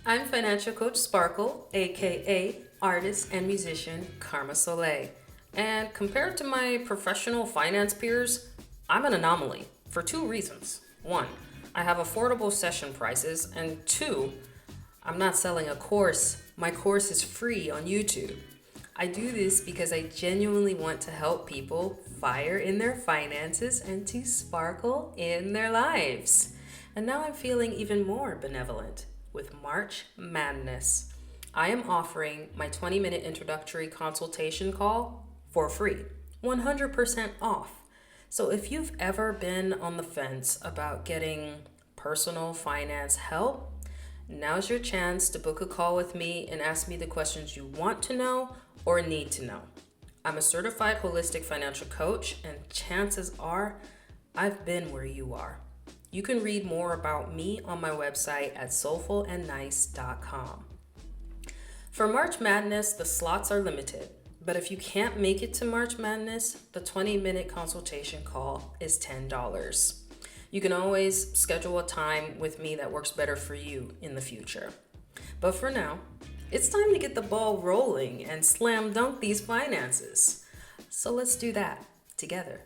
I'm financial coach Sparkle, aka artist and musician Karma Soleil. And compared to my professional finance peers, I'm an anomaly for two reasons. One, I have affordable session prices, and two, I'm not selling a course. My course is free on YouTube. I do this because I genuinely want to help people fire in their finances and to sparkle in their lives. And now I'm feeling even more benevolent with March Madness. I am offering my 20-minute introductory consultation call for free, 100% off. So if you've ever been on the fence about getting personal finance help, now's your chance to book a call with me and ask me the questions you want to know or need to know. I'm a certified holistic financial coach, and chances are I've been where you are. You can read more about me on my website at soulfulandnice.com. For March Madness, the slots are limited, but if you can't make it to March Madness, the 20-minute consultation call is $10. You can always schedule a time with me that works better for you in the future. But for now, it's time to get the ball rolling and slam dunk these finances. So let's do that together.